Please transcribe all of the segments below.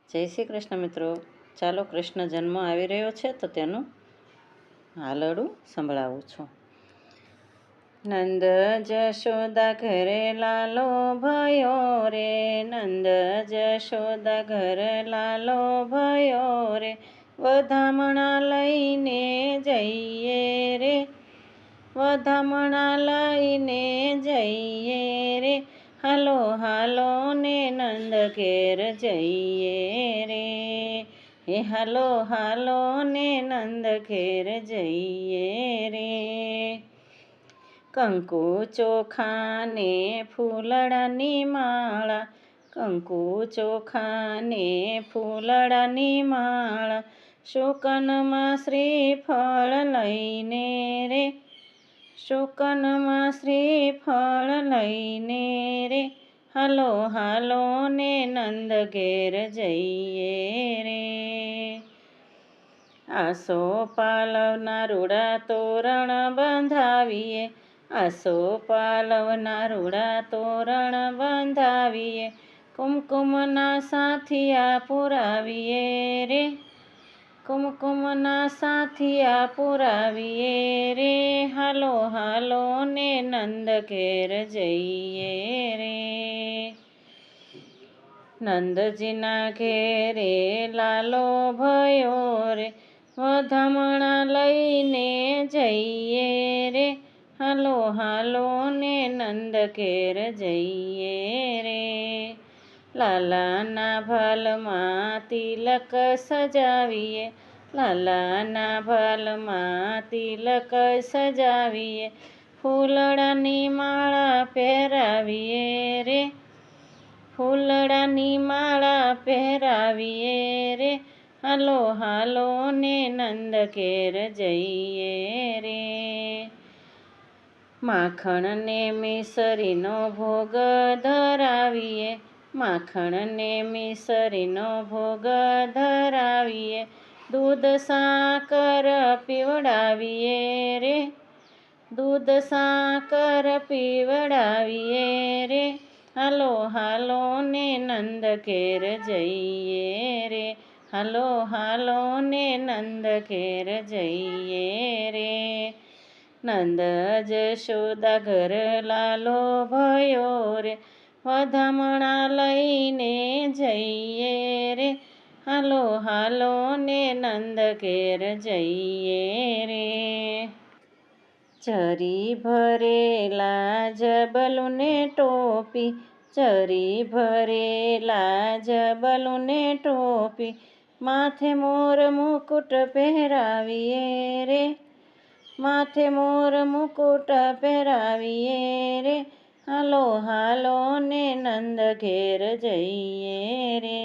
જય શ્રી કૃષ્ણ મિત્રો. ચાલો, કૃષ્ણ જન્મ આવી રહ્યો છે તો તેનું હાલરડું સંભળાવું છું. નંદ જશોદા ઘરે લાલો ભયો રે, નંદ જશોદા ઘર લાલો ભયો રે, વધામણા લઈને જઈએ રે, વધામણા લઈને જઈએ રે, હાલો હાલો ને નંદ ઘેર જઈએ રે, હે હાલો હાલો ને નંદ ઘેર જઈએ રે. કંકુ ચોખા ને ફૂલડાની માળા, કંકુ ચોખા ને ફૂલડાની માળા, શુકનમાં શ્રીફળ લઈને રે, શુકનમાં શ્રીફળ લઈને રે, હાલો હાલો ને નંદ ઘેર જઈએ રે. આસો પાલવના રૂડા તોરણ બંધાવીએ, આસો પાલવના રૂડા તોરણ બંધાવીએ, કુમકુમના સાથિયા પુરાવીએ રે, કુમકુમના સાથિયા પુરાવીએ રે, હાલો હાલો ને નંદ ઘેર જઈએ રે. નંદજીના ઘેરે લાલો ભયો રે, વધામણા લઈને જઈએ રે, હાલો હાલો ને નંદ ઘેર જઈએ રે. લાલાના ભાલમાં તિલક સજાવીએ, લાલાના ભાલમાં તિલક સજાવીએ, ફૂલડાની માળા પહેરાવીએ રે, ફૂલડાની માળા પહેરાવીએ રે, હાલો હાલો ને નંદ ઘેર જઈએ રે. માખણ ને મિસરીનો ભોગ ધરાવીએ, માખણ ને મિસરીનો ભોગ ધરાવીએ, દૂધ સાકર પીવડાવીએ રે, દૂધ સાકર પીવડાવીએ રે, હાલો હાલો ને નંદ ઘેર જઈએ રે, હાલો હાલો ને નંદ ઘેર જઈએ રે. નંદ જશોદા ઘર લાલો ભયો રે, વધામણા લઈને જઈએ રે, હાલો હાલો ને નંદ ઘેર જઈએ રે. ચરી ભરેલા જબલુને ટોપી, ચરી ભરેલા જબલુને ટોપી, માથે મોર મુકુટ પહેરાવીએ રે, માથે મોર મુકુટ પહેરાવીએ રે, હાલો હાલો ને નંદ ઘેર જઈએ રે.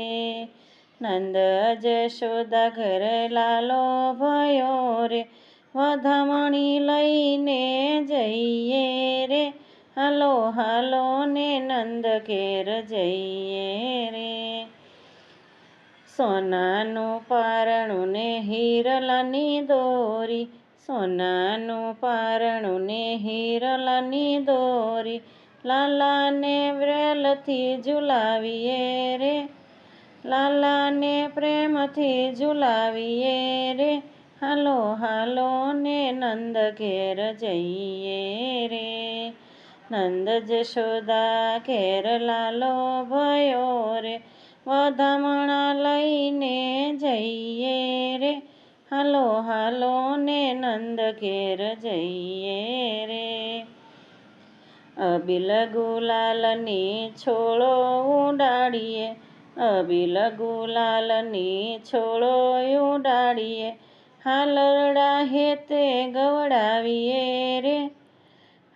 નંદ જશોદા ઘર લાલો ભયો રે, વધામણી લઈને જઈએ રે, હાલો હાલો ને નંદ ઘેર જઈએ રે. સોનાનું પારણું ને હિરલાની દોરી, સોનાનું પારણું ને હિરલાની દોરી, લાલાને વ્રેલથી ઝુલાવીએ રે, લાલાને પ્રેમથી ઝુલાવીએ રે, હાલો હાલો ને નંદ ઘેર જઈએ રે. નંદ જશોદા ઘેર લાલો ભયો રે, વધામણા લઈને જઈએ રે, હાલો હાલો ને નંદ ઘેર જઈએ રે. અબીલ ગુલાલની છોડો ઉડાડીએ, અબીલ ગુલાલની છોડો ઉડાડીએ, હાલરડા હેતે ગવડાવીએ રે,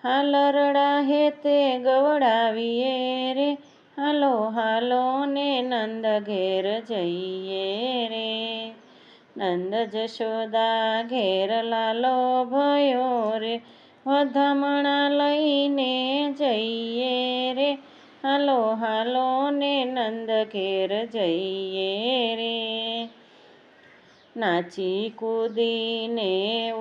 હાલરડા હેતે ગવડાવીએ રે, હાલો હાલો ને નંદ ઘેર જઈએ રે. નંદ જશોદા ઘેર લાલો ભયો રે, વધામણા લઈને જઈએ રે, હાલો હાલો ને નંદ ઘેર જઈએ રે. નાચી કૂદીને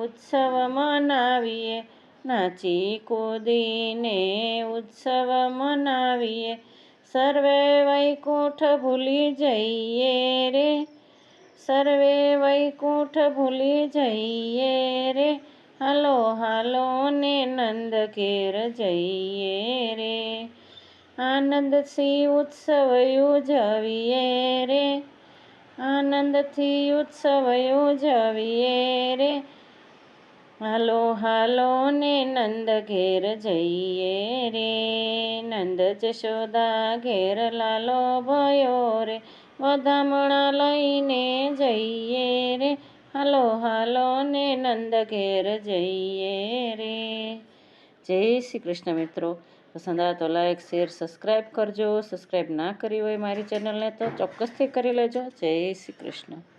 ઉત્સવ મનાવીએ, નાચી કૂદીને ઉત્સવ મનાવીએ, સર્વે વૈકુંઠ ભૂલી જઈએ રે, સર્વે વૈકુંઠ ભૂલી જઈએ રે, હાલો હાલો ને નંદ ઘેર જઈએ રે, આનંદથી ઉત્સવ ઉજવીએ રે, આનંદથી ઉત્સવ ઉજવીએ રે, હાલો હાલો ને નંદ ઘેર જઈએ રે, નંદ જશોદા ઘેર લાલો ભયો રે, વધામણા લઈને જઈએ રે, હાલો હાલો ને નંદ ઘેર જઈએ રે. જય શ્રી કૃષ્ણ મિત્રો. પસંદ આવે તો લાઈક શેર સબસ્ક્રાઈબ કરજો. સબસ્ક્રાઈબ ના કરી હોય મારી ચેનલને તો ચોક્કસથી કરી લેજો. જય શ્રી કૃષ્ણ.